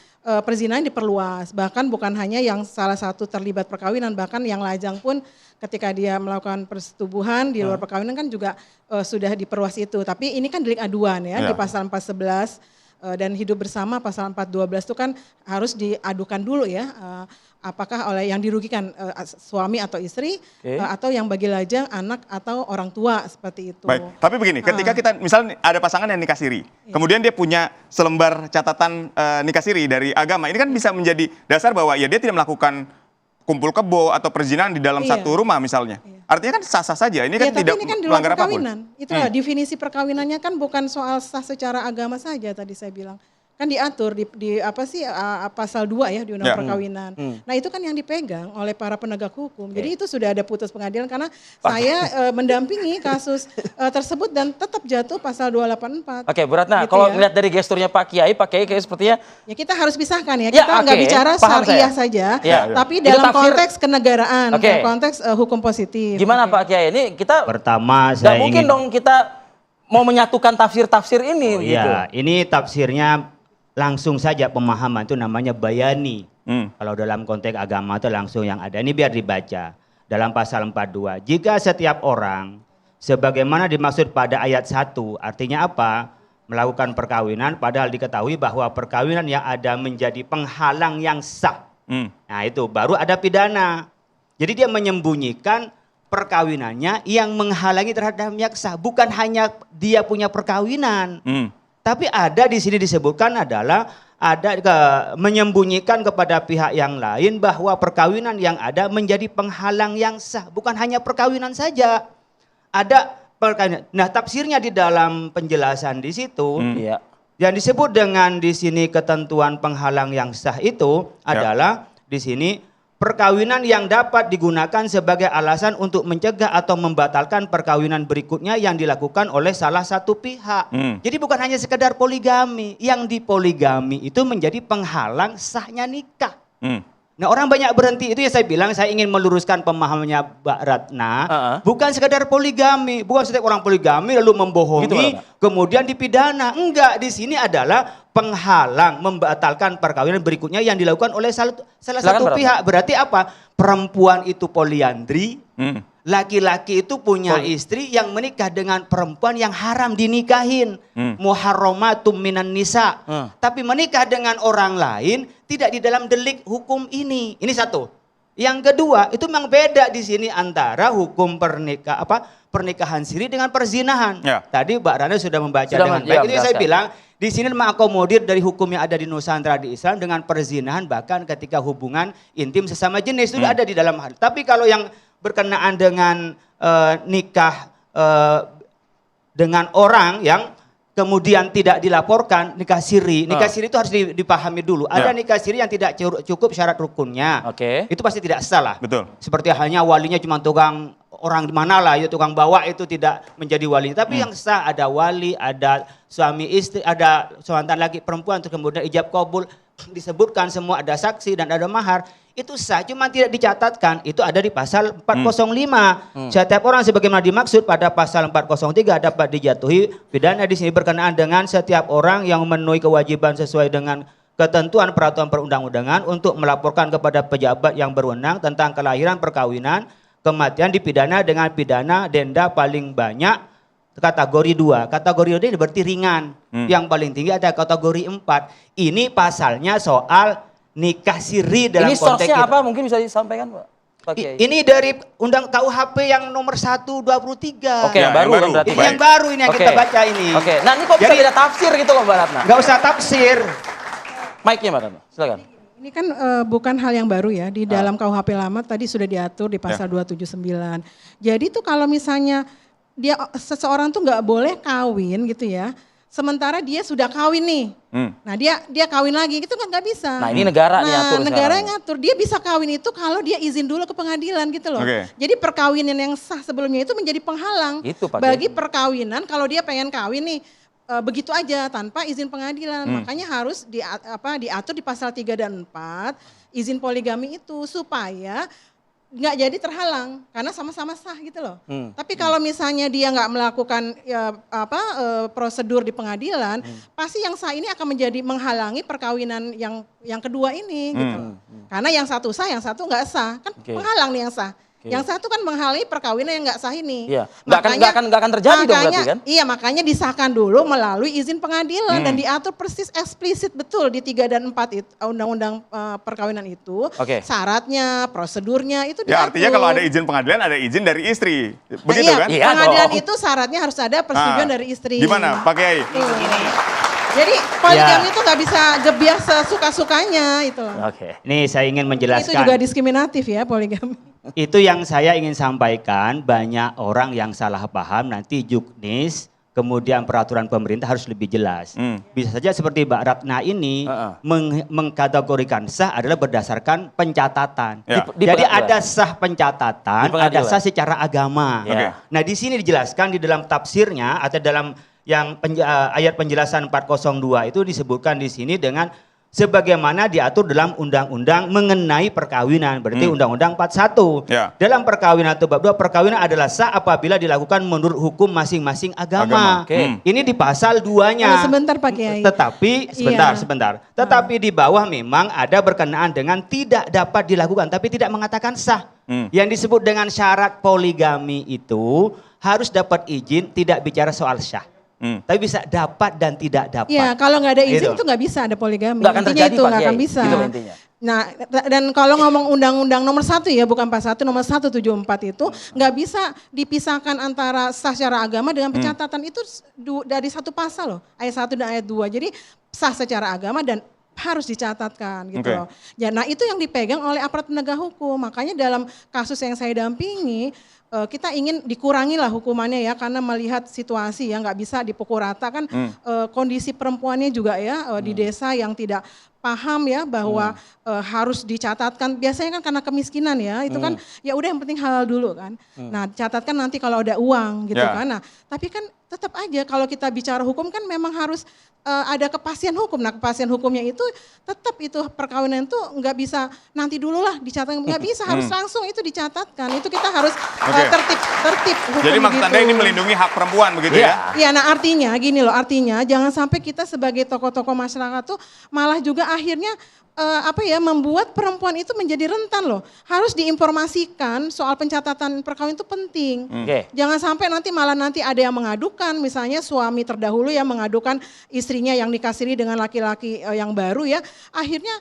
perzinahan diperluas, bahkan bukan hanya yang salah satu terlibat perkawinan, bahkan yang lajang pun ketika dia melakukan persetubuhan di luar perkawinan kan juga sudah diperluas itu. Tapi ini kan delik aduan ya di pasal 411 dan hidup bersama pasal 412 itu kan harus diadukan dulu ya. Apakah oleh yang dirugikan suami atau istri atau yang bagi lajang anak atau orang tua seperti itu. Baik, tapi begini, ketika kita misalnya ada pasangan yang nikah siri, kemudian dia punya selembar catatan nikah siri dari agama, ini kan bisa menjadi dasar bahwa ya dia tidak melakukan kumpul kebo atau perzinahan di dalam satu rumah misalnya. Artinya kan sah-sah saja, ini kan tidak ini kan di luar melanggar apapun. Itulah definisi perkawinannya kan bukan soal sah secara agama saja tadi saya bilang. Kan diatur di pasal 2 ya di undang perkawinan. Nah, itu kan yang dipegang oleh para penegak hukum. Jadi itu sudah ada putus pengadilan karena saya mendampingi kasus tersebut dan tetap jatuh pasal 284. Oke, Bu Ratna, gitu kalau ya. lihat dari gesturnya Pak Kiai kayak sepertinya ya kita harus pisahkan ya. Kita nggak bicara syariah saja, tapi dalam konteks kenegaraan, konteks hukum positif. Gimana Pak Kiai? Ini kita pertama saya mungkin dong kita mau menyatukan tafsir-tafsir ini gitu. Iya, ini tafsirnya langsung saja pemahaman itu namanya bayani. Kalau dalam konteks agama itu langsung yang ada. Ini biar dibaca dalam pasal 42. Jika setiap orang sebagaimana dimaksud pada ayat 1, artinya apa? Melakukan perkawinan padahal diketahui bahwa perkawinan yang ada menjadi penghalang yang sah. Nah, itu baru ada pidana. Jadi dia menyembunyikan perkawinannya yang menghalangi terhadap yang sah, bukan hanya dia punya perkawinan. Tapi ada di sini disebutkan adalah menyembunyikan kepada pihak yang lain bahwa perkawinan yang ada menjadi penghalang yang sah. Bukan hanya perkawinan saja. Ada perkawinan. Nah, tafsirnya di dalam penjelasan di situ yang disebut dengan di sini ketentuan penghalang yang sah itu adalah di sini perkawinan yang dapat digunakan sebagai alasan untuk mencegah atau membatalkan perkawinan berikutnya yang dilakukan oleh salah satu pihak. Jadi bukan hanya sekedar poligami, yang dipoligami itu menjadi penghalang sahnya nikah. Nah, orang banyak berhenti, itu ya saya bilang saya ingin meluruskan pemahamannya Mbak Ratna. Bukan sekedar poligami, bukan setiap orang poligami lalu membohongi, gitu, kemudian dipidana. Enggak, di sini adalah penghalang membatalkan perkawinan berikutnya yang dilakukan oleh salah satu pihak. Berarti apa? Perempuan itu poliandri, laki-laki itu punya istri yang menikah dengan perempuan yang haram dinikahin. Muharramatum minan nisa. Tapi menikah dengan orang lain tidak di dalam delik hukum ini. Ini satu. Yang kedua, itu memang beda di sini antara hukum pernikahan siri dengan perzinahan. Tadi Mbak Rana sudah membaca dengan baik. Itu saya bilang di sini mengakomodir dari hukum yang ada di Nusantara di Islam dengan perzinahan, bahkan ketika hubungan intim sesama jenis itu ada di dalam hal. Tapi kalau yang berkenaan dengan nikah dengan orang yang kemudian tidak dilaporkan, nikah siri. Nikah siri itu harus dipahami dulu. Ada nikah siri yang tidak cukup syarat rukunnya. Itu pasti tidak sah lah. Betul. Seperti halnya walinya cuma tukang orang di mana lah, ya tukang bawa itu tidak menjadi wali. Tapi yang sah ada wali, ada suami istri, ada seorang laki perempuan, terus kemudian ijab kabul, disebutkan semua, ada saksi dan ada mahar. Itu sah, cuma tidak dicatatkan. Itu ada di pasal 405. Setiap orang sebagaimana dimaksud pada pasal 403 dapat dijatuhi pidana. Di sini berkenaan dengan setiap orang yang memenuhi kewajiban sesuai dengan ketentuan peraturan perundang-undangan untuk melaporkan kepada pejabat yang berwenang tentang kelahiran, perkawinan, kematian, dipidana dengan pidana denda paling banyak kategori 2. Kategori 2 ini berarti ringan. Yang paling tinggi ada kategori 4. Ini pasalnya soal nikah siri dalam ini konteks source-nya apa mungkin bisa disampaikan Pak Pak Kiai? Ini dari Undang KUHP yang nomor 1/23. Oke, yang baru kan berarti. Ini yang baru ini yang kita baca ini. Oke, nah ini kok bisa beda tafsir gitu loh Mbak Ratna? Nggak usah tafsir. Mic-nya Mbak Ratna, silakan. Ini kan bukan hal yang baru ya, di dalam KUHP lama tadi sudah diatur di pasal 279. Jadi tuh kalau misalnya seseorang tuh nggak boleh kawin gitu ya, sementara dia sudah kawin nih. Nah dia kawin lagi, itu kan nggak bisa. Nah ini negara nih atur negara yang ngatur, dia bisa kawin itu kalau dia izin dulu ke pengadilan gitu loh. Jadi perkawinan yang sah sebelumnya itu menjadi penghalang bagi perkawinan kalau dia pengen kawin nih. Begitu aja tanpa izin pengadilan. Makanya harus diatur di pasal 3 dan 4 izin poligami itu supaya nggak jadi terhalang karena sama-sama sah gitu loh. Tapi kalau misalnya dia nggak melakukan prosedur di pengadilan, pasti yang sah ini akan menjadi menghalangi perkawinan yang kedua ini gitu. Karena yang satu sah, yang satu nggak sah, kan penghalang nih yang sah. Yang satu kan menghalangi perkawinan yang nggak sah ini. Iya. Nggak akan terjadi dong berarti kan? Iya, makanya disahkan dulu melalui izin pengadilan dan diatur persis eksplisit betul di 3 dan 4 Undang-Undang Perkawinan itu. Syaratnya, prosedurnya itu diatur. Ya artinya kalau ada izin pengadilan ada izin dari istri. Begitu kan? Iya, pengadilan itu syaratnya harus ada persetujuan dari istri. Gimana Pak Kiai? Jadi poligami itu nggak bisa gebiah sesuka-sukanya itu loh. Ini saya ingin menjelaskan. Itu juga diskriminatif ya poligami. Itu yang saya ingin sampaikan, banyak orang yang salah paham nanti juknis, kemudian peraturan pemerintah harus lebih jelas. Bisa saja seperti Mbak Ratna ini mengkategorikan sah adalah berdasarkan pencatatan. Jadi ada sah pencatatan, ada sah secara agama. Nah di sini dijelaskan di dalam tafsirnya atau dalam yang ayat penjelasan 402 itu disebutkan di sini dengan sebagaimana diatur dalam undang-undang mengenai perkawinan, berarti Undang-Undang 41. Dalam perkawinan atau bab 2, perkawinan adalah sah apabila dilakukan menurut hukum masing-masing agama. Ini di pasal 2-nya. Sebentar Pak Kiai. Tetapi sebentar. Tetapi di bawah memang ada berkenaan dengan tidak dapat dilakukan tapi tidak mengatakan sah. Yang disebut dengan syarat poligami itu harus dapat izin, tidak bicara soal sah. Tapi bisa dapat dan tidak dapat. Iya, kalau nggak ada izin itu nggak bisa ada poligami. Nggak akan terjadi itu Pak nggak Kiai. akan bisa. Gitu intinya. Nah, dan kalau ngomong undang-undang nomor 1 ya, bukan 41, nomor 174 itu nggak bisa dipisahkan antara sah secara agama dengan pencatatan itu dari satu pasal loh, ayat 1 dan ayat 2. Jadi sah secara agama dan harus dicatatkan gitu loh. Ya, nah itu yang dipegang oleh aparat penegak hukum. Makanya dalam kasus yang saya dampingi, kita ingin dikurangi lah hukumannya ya, karena melihat situasi ya nggak bisa dipukul rata kan, kondisi perempuannya juga ya di desa yang tidak paham ya bahwa harus dicatatkan, biasanya kan karena kemiskinan ya, itu kan ya udah yang penting halal dulu kan. Nah catatkan nanti kalau ada uang gitu kan. Nah tapi kan tetap aja kalau kita bicara hukum kan memang harus ada kepastian hukum. Nah kepastian hukumnya itu tetap itu perkawinan itu nggak bisa nanti dulu lah dicatatkan, nggak bisa, harus langsung itu dicatatkan. Itu kita harus tertib hukum. Jadi maksud Anda ini melindungi hak perempuan begitu ya? Iya, nah artinya gini loh, artinya jangan sampai kita sebagai tokoh-tokoh masyarakat tuh malah juga akhirnya membuat perempuan itu menjadi rentan loh. Harus diinformasikan soal pencatatan perkawinan itu penting. Jangan sampai nanti malah ada yang mengadukan, misalnya suami terdahulu yang mengadukan istrinya yang nikahsiri dengan laki-laki yang baru ya, akhirnya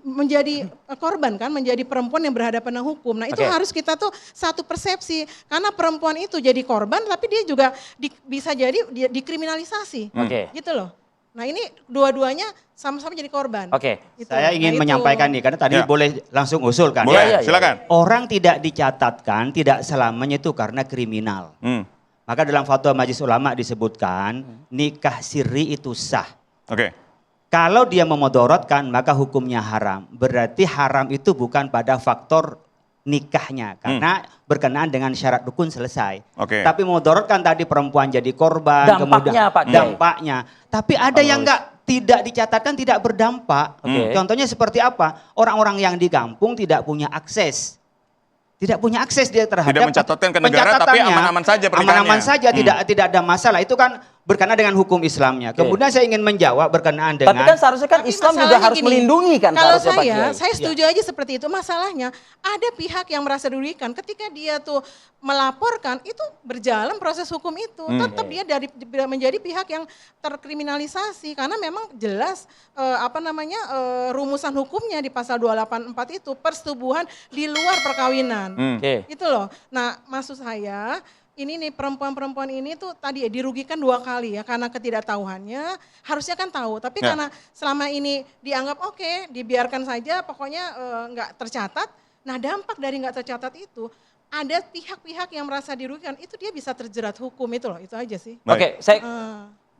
menjadi korban kan, menjadi perempuan yang berhadapan dengan hukum. Nah itu harus kita tuh satu persepsi, karena perempuan itu jadi korban tapi dia juga bisa jadi dikriminalisasi, gitu loh. Nah ini dua-duanya sama-sama jadi korban. Gitu. Saya ingin menyampaikan nih, karena tadi boleh langsung usul kan. Boleh, silakan. Orang tidak dicatatkan tidak selamanya itu karena kriminal. Maka dalam fatwa Majelis Ulama disebutkan nikah siri itu sah. Kalau dia memodorotkan maka hukumnya haram. Berarti haram itu bukan pada faktor nikahnya, karena berkenaan dengan syarat rukun selesai. Tapi memodorotkan tadi perempuan jadi korban, dampaknya kemudian dampaknya. Tapi ada yang tidak dicatatkan tidak berdampak. Contohnya seperti apa? Orang-orang yang di kampung tidak punya akses. Tidak punya akses dia terhadap tidak mencatatkan ke negara tapi aman-aman saja pernikahannya. Aman-aman saja, tidak ada masalah. Itu kan berkenaan dengan hukum Islamnya. Kemudian saya ingin menjawab berkenaan dengan... Tapi kan seharusnya kan Islam juga harus melindungi kan. Kalau saya setuju aja seperti itu. Masalahnya ada pihak yang merasa dirugikan ketika dia tuh melaporkan, itu berjalan proses hukum itu. Tetap dia menjadi pihak yang terkriminalisasi karena memang jelas rumusan hukumnya di pasal 284 itu persetubuhan di luar perkawinan. Itu loh. Nah, maksud saya ini nih perempuan-perempuan ini tuh tadi ya dirugikan 2 kali ya karena ketidaktahuannya, harusnya kan tahu tapi karena selama ini dianggap oke, dibiarkan saja pokoknya nggak tercatat. Nah, dampak dari nggak tercatat itu ada pihak-pihak yang merasa dirugikan, itu dia bisa terjerat hukum itu loh, itu aja sih. Oke,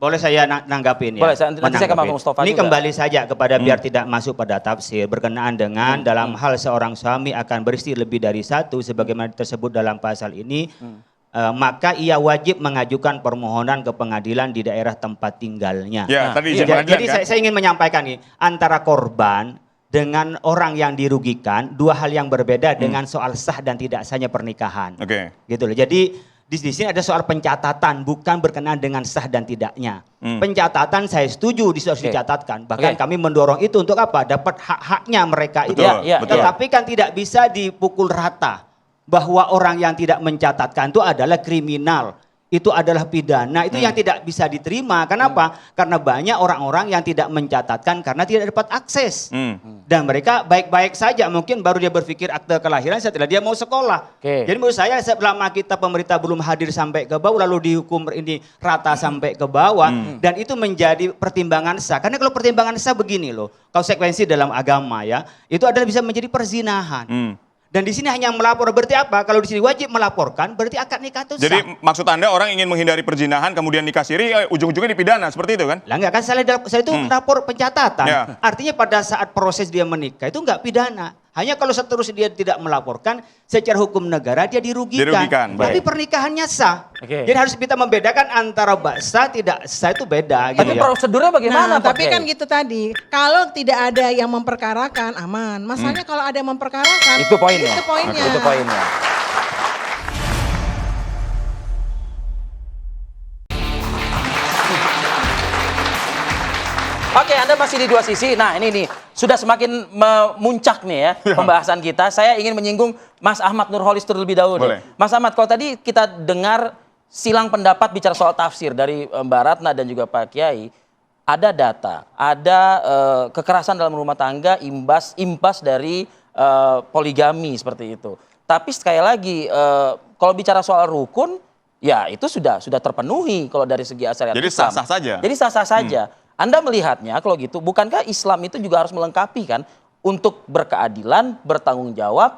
boleh saya nanggapin ya? Boleh, nanti saya ke Bang Mustafa ini juga. kembali saja kepada biar tidak masuk pada tafsir berkenaan dengan dalam hal seorang suami akan beristri lebih dari 1 sebagaimana tersebut dalam pasal ini. Maka ia wajib mengajukan permohonan ke pengadilan di daerah tempat tinggalnya. Jadi saya ingin menyampaikan nih, antara korban dengan orang yang dirugikan 2 hal yang berbeda dengan soal sah dan tidak sahnya pernikahan. Gitu loh. Jadi di sini ada soal pencatatan, bukan berkenaan dengan sah dan tidaknya. Pencatatan saya setuju harus dicatatkan. Bahkan kami mendorong itu untuk apa? Dapat hak-haknya mereka itu. Tetapi kan tidak bisa dipukul rata. Bahwa orang yang tidak mencatatkan itu adalah kriminal, itu adalah pidana, itu yang tidak bisa diterima. Kenapa? Karena banyak orang-orang yang tidak mencatatkan karena tidak dapat akses. Dan mereka baik-baik saja, mungkin baru dia berpikir akte kelahiran setelah dia mau sekolah. Jadi menurut saya selama kita pemerintah belum hadir sampai ke bawah, lalu dihukum ini rata sampai ke bawah, dan itu menjadi pertimbangan sah. Karena kalau pertimbangan sah begini loh, konsekuensi dalam agama ya, itu adalah bisa menjadi perzinahan. Dan di sini hanya melapor, berarti apa? Kalau di sini wajib melaporkan, berarti akad nikah itu sah. Jadi maksud Anda orang ingin menghindari perzinahan, kemudian nikah siri, ujung-ujungnya dipidana, seperti itu kan? Lah enggak kan, saya itu rapor pencatatan. Artinya pada saat proses dia menikah itu enggak pidana. Hanya kalau seterusnya dia tidak melaporkan, secara hukum negara dia dirugikan. Tapi pernikahannya sah. Jadi harus kita membedakan antara sah tidak sah itu beda. Tapi prosedurnya bagaimana? Tapi kan gitu tadi, kalau tidak ada yang memperkarakan aman. Masalahnya kalau ada yang memperkarakan, itu poinnya. Itu poinnya. Oke, Anda masih di 2 sisi. Nah, ini nih sudah semakin memuncak nih ya pembahasan kita. Saya ingin menyinggung Mas Ahmad Nurholis terlebih dahulu. Mas Ahmad, kalau tadi kita dengar silang pendapat bicara soal tafsir dari Mbak Ratna dan juga Pak Kiai, ada data, ada kekerasan dalam rumah tangga imbas dari poligami seperti itu. Tapi sekali lagi, kalau bicara soal rukun, ya itu sudah terpenuhi kalau dari segi syariat Islam. Jadi sah-sah saja. Jadi sah-sah saja. Anda melihatnya kalau gitu, bukankah Islam itu juga harus melengkapi kan untuk berkeadilan, bertanggung jawab,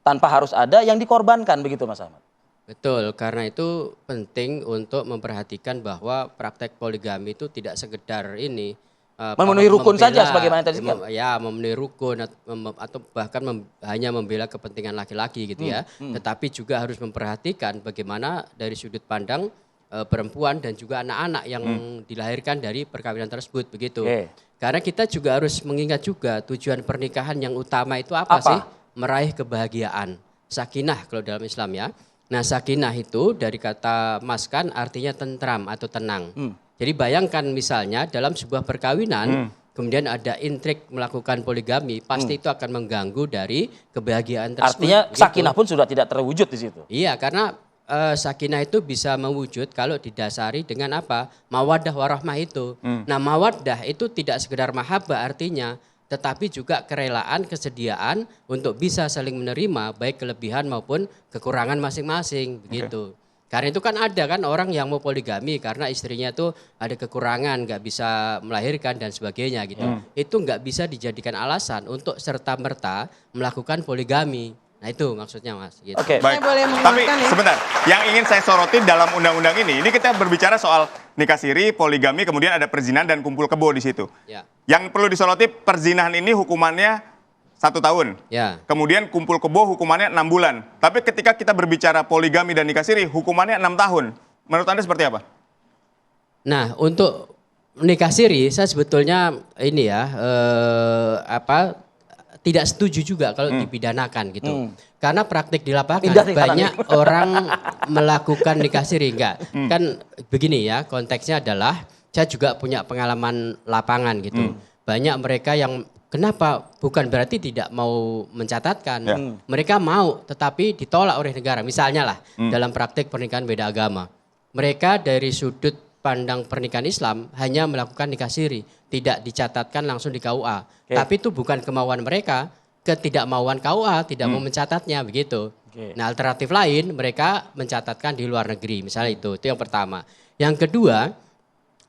tanpa harus ada yang dikorbankan, begitu Mas Ahmad? Betul, karena itu penting untuk memperhatikan bahwa praktek poligami itu tidak sekedar ini. Memenuhi rukun saja sebagaimana tadi kan? Ya, memenuhi rukun atau bahkan hanya membela kepentingan laki-laki gitu ya. Tetapi juga harus memperhatikan bagaimana dari sudut pandang perempuan dan juga anak-anak yang dilahirkan dari perkawinan tersebut begitu. Karena kita juga harus mengingat juga tujuan pernikahan yang utama itu apa? Sih? Meraih kebahagiaan. Sakinah kalau dalam Islam ya. Nah, sakinah itu dari kata maskan artinya tentram atau tenang. Jadi bayangkan misalnya dalam sebuah perkawinan kemudian ada intrik melakukan poligami, pasti itu akan mengganggu dari kebahagiaan tersebut. Artinya sakinah pun sudah tidak terwujud di situ. Iya, karena sakinah itu bisa mewujud kalau didasari dengan apa? Mawaddah warahmah itu. Nah, mawaddah itu tidak sekedar mahabbah artinya, tetapi juga kerelaan, kesediaan untuk bisa saling menerima baik kelebihan maupun kekurangan masing-masing begitu. Karena itu kan ada kan orang yang mau poligami karena istrinya tuh ada kekurangan, nggak bisa melahirkan dan sebagainya gitu. Itu nggak bisa dijadikan alasan untuk serta-merta melakukan poligami. Nah itu maksudnya Mas. Gitu. Oke, baik. Tapi sebentar, yang ingin saya soroti dalam undang-undang ini kita berbicara soal nikah siri, poligami, kemudian ada perzinahan dan kumpul kebo di situ. Ya. Yang perlu disoroti perzinahan ini hukumannya 1 tahun. Ya. Kemudian kumpul kebo hukumannya 6 bulan. Tapi ketika kita berbicara poligami dan nikah siri, hukumannya 6 tahun. Menurut Anda seperti apa? Nah, untuk nikah siri saya sebetulnya ini ya tidak setuju juga kalau dipidanakan gitu. Karena praktik di lapangan banyak orang melakukan nikah siri. Enggak. Kan begini ya, konteksnya adalah saya juga punya pengalaman lapangan gitu. Banyak mereka yang kenapa bukan berarti tidak mau mencatatkan. Mereka mau tetapi ditolak oleh negara. Misalnya lah dalam praktik pernikahan beda agama. Mereka dari sudut pandang pernikahan Islam hanya melakukan nikah siri, tidak dicatatkan langsung di KUA. Tapi itu bukan kemauan mereka, ketidakmauan KUA, tidak mau mencatatnya begitu. Nah, alternatif lain mereka mencatatkan di luar negeri, misalnya itu yang pertama. Yang kedua,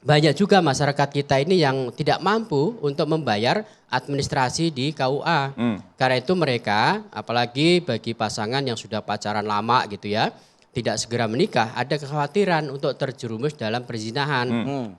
banyak juga masyarakat kita ini yang tidak mampu untuk membayar administrasi di KUA. Karena itu mereka, apalagi bagi pasangan yang sudah pacaran lama gitu ya, tidak segera menikah, ada kekhawatiran untuk terjerumus dalam perzinahan.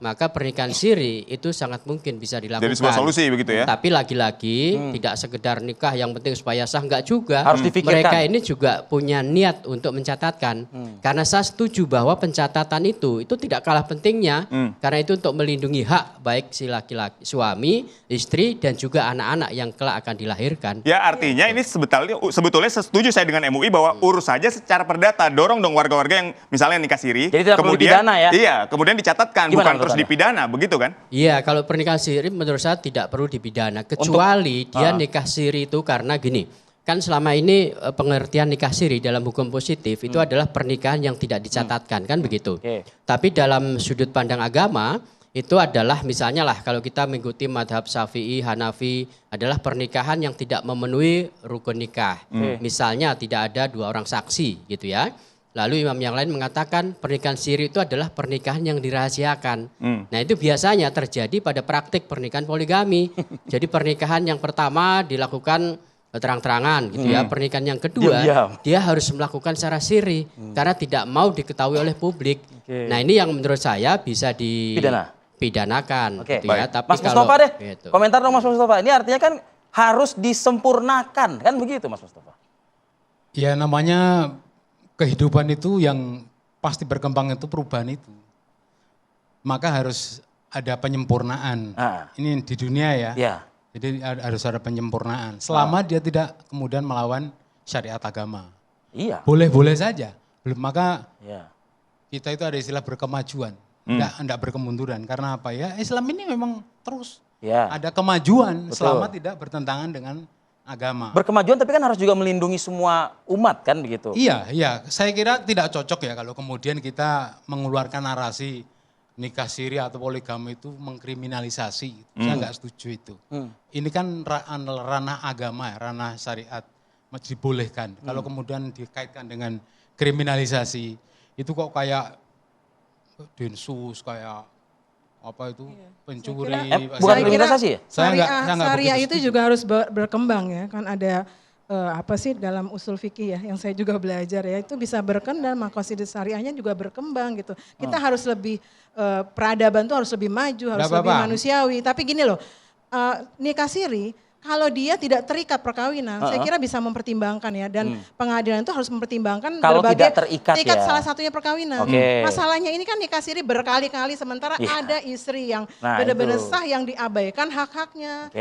Maka pernikahan siri itu sangat mungkin bisa dilakukan. Jadi sebuah solusi begitu ya? Tapi lagi-lagi tidak sekedar nikah yang penting supaya sah, enggak juga. Harus difikirkan. Mereka ini juga punya niat untuk mencatatkan. Karena saya setuju bahwa pencatatan itu tidak kalah pentingnya. Karena itu untuk melindungi hak baik si laki-laki, suami, istri, dan juga anak-anak yang kelak akan dilahirkan. Ya artinya ini sebetulnya setuju saya dengan MUI bahwa urus saja secara perdata, dorong dong warga-warga yang misalnya nikah siri. Jadi tidak perlu dipidana ya? Iya, kemudian dicatatkan, bukan terus dipidana, begitu kan? Iya, kalau pernikahan siri menurut saya tidak perlu dipidana, kecuali dia nikah siri itu karena gini, kan selama ini pengertian nikah siri dalam hukum positif itu adalah pernikahan yang tidak dicatatkan, kan begitu. Tapi dalam sudut pandang agama, itu adalah misalnya lah kalau kita mengikuti madhab Syafi'i, Hanafi adalah pernikahan yang tidak memenuhi rukun nikah. Misalnya tidak ada 2 orang saksi gitu ya. Lalu imam yang lain mengatakan pernikahan siri itu adalah pernikahan yang dirahasiakan. Nah itu biasanya terjadi pada praktik pernikahan poligami. Jadi pernikahan yang pertama dilakukan terang-terangan gitu ya. Pernikahan yang kedua dia harus melakukan secara siri karena tidak mau diketahui oleh publik. Nah ini yang menurut saya bisa dipidanakan gitu ya. Tapi Mas Mustafa deh, gitu. Komentar dong Mas Mustafa. Ini artinya kan harus disempurnakan, kan begitu Mas Mustafa? Ya namanya kehidupan itu yang pasti berkembang itu perubahan itu. Maka harus ada penyempurnaan. Ini di dunia ya. Jadi harus ada penyempurnaan. Selama dia tidak kemudian melawan syariat agama. Boleh-boleh saja. Maka kita itu ada istilah berkemajuan. Enggak berkemunduran. Karena apa ya? Islam ini memang terus ada kemajuan selama tidak bertentangan dengan agama. Berkemajuan tapi kan harus juga melindungi semua umat kan begitu? Iya. Saya kira tidak cocok ya kalau kemudian kita mengeluarkan narasi nikah siri atau poligami itu mengkriminalisasi. Saya nggak setuju itu. Ini kan ranah agama, ranah syariat dibolehkan. Kalau kemudian dikaitkan dengan kriminalisasi, itu kok kayak densus, kayak apa itu pencuri. Bukan kriminalisasi ya? Syariah itu juga harus berkembang ya, kan ada apa sih dalam usul fikih ya, yang saya juga belajar ya, itu bisa berkembang, maqasid syariahnya juga berkembang gitu. Kita harus lebih peradaban tuh harus lebih maju, harus lebih manusiawi. Tapi gini loh, nikah siri kalau dia tidak terikat perkawinan, saya kira bisa mempertimbangkan ya, dan pengadilan itu harus mempertimbangkan kalau berbagai tidak terikat ya. salah satunya perkawinan. Masalahnya ini kan nikah siri berkali-kali, sementara ada istri yang benar-benar sah yang diabaikan hak-haknya,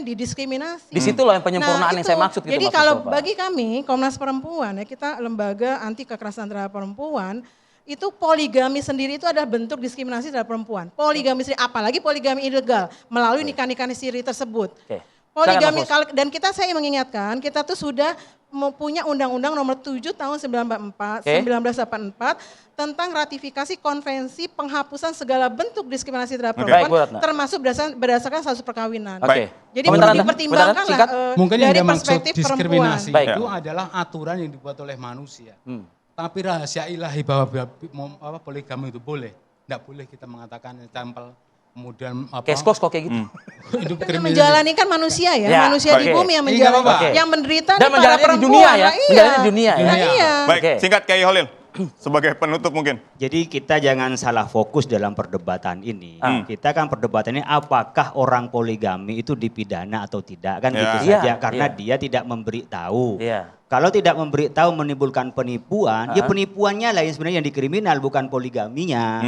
didiskriminasi. Di situ loh yang penyempurnaan yang saya maksud gitu. Jadi kalau bagi kami Komnas Perempuan ya, kita lembaga anti kekerasan terhadap perempuan, itu poligami sendiri itu adalah bentuk diskriminasi terhadap perempuan. Poligami sendiri, apalagi poligami ilegal melalui nikah-nikah siri tersebut. Poligami, dan saya mengingatkan, kita tuh sudah mempunyai Undang-Undang Nomor 7 Tahun 1984 tentang ratifikasi konvensi penghapusan segala bentuk diskriminasi terhadap perempuan, termasuk berdasarkan status perkawinan. Jadi dipertimbangkanlah dari perspektif perempuan. Diskriminasi itu adalah aturan yang dibuat oleh manusia. Tapi rahasia ilahi bahwa poligami itu boleh. Tidak boleh kita mengatakan tempel kemudian keskos kok kayak gitu. Yang menjalani kan manusia ya, manusia di bumi yang menjalani. Yang menderita dan para perempuan. Di dunia ya. Menjalani di dunia. Baik, singkat Kiai Holil. Sebagai penutup mungkin. Jadi kita jangan salah fokus dalam perdebatan ini. Kita kan perdebatannya apakah orang poligami itu dipidana atau tidak. Kan gitu saja. Karena dia tidak memberitahu. Kalau tidak memberitahu menimbulkan penipuan, ya penipuannya lah yang sebenarnya yang dikriminal, bukan poligaminya.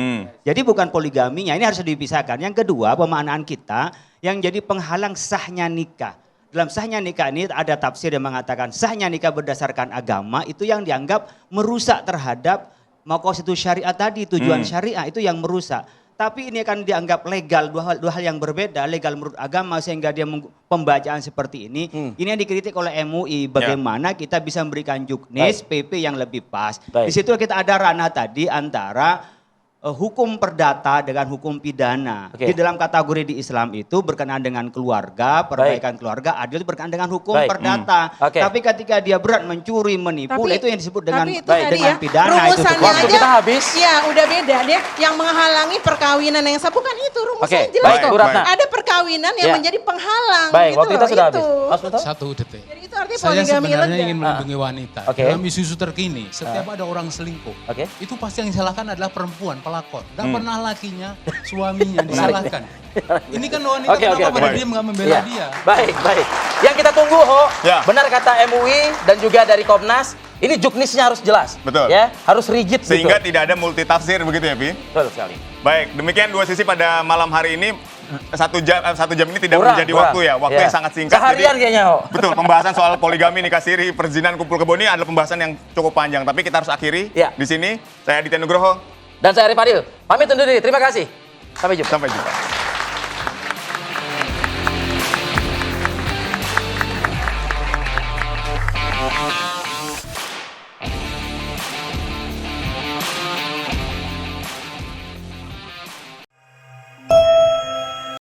Jadi bukan poligaminya, ini harus dipisahkan. Yang kedua, pemaknaan kita yang jadi penghalang sahnya nikah dalam sahnya nikah ini ada tafsir yang mengatakan sahnya nikah berdasarkan agama itu yang dianggap merusak terhadap maqasid syariat tadi, tujuan syariah itu yang merusak. Tapi ini akan dianggap legal, dua hal yang berbeda, legal menurut agama sehingga dia pembacaan seperti ini. Ini yang dikritik oleh MUI, bagaimana kita bisa memberikan juknis PP yang lebih pas. Di situ kita ada ranah tadi antara hukum perdata dengan hukum pidana. Di dalam kategori di Islam itu berkenaan dengan keluarga, perbaikan keluarga, adil itu berkenaan dengan hukum perdata. Tapi ketika dia berat mencuri, menipu, itu yang disebut dengan pidana. Rumusannya waktu kita habis. Ya udah beda deh. Yang menghalangi perkawinan yang sah, bukan itu rumusnya jelas kok. Ada perkawinan yang menjadi penghalang. Baik, gitu waktu kita sudah habis. Satu detik. Jadi itu artinya Saya poligami sebenarnya ilegal. ingin melindungi wanita. Dalam isu-isu terkini, setiap ada orang selingkuh, itu pasti yang disalahkan adalah perempuan, pelakor. Gak pernah lakinya, suaminya disalahkan. Ini kan wanita kenapa pada dia nggak membela dia. Baik. Yang kita tunggu, benar kata MUI dan juga dari Komnas, ini juknisnya harus jelas. Betul. Ya, harus rigid sehingga gitu. tidak ada multitafsir begitu ya, Pi? Betul sekali. Baik, demikian dua sisi pada malam hari ini. Satu jam ini tidak menjadi waktu ya, waktu yang sangat singkat. Seharian kayaknya. Betul, pembahasan soal poligami, nikah siri, perzinahan, kumpul kebo ini adalah pembahasan yang cukup panjang. Tapi kita harus akhiri di sini. Saya Aditya Nugroho. Dan saya Arif Fadil. Pamit undur diri. Terima kasih. Sampai jumpa. Sampai jumpa.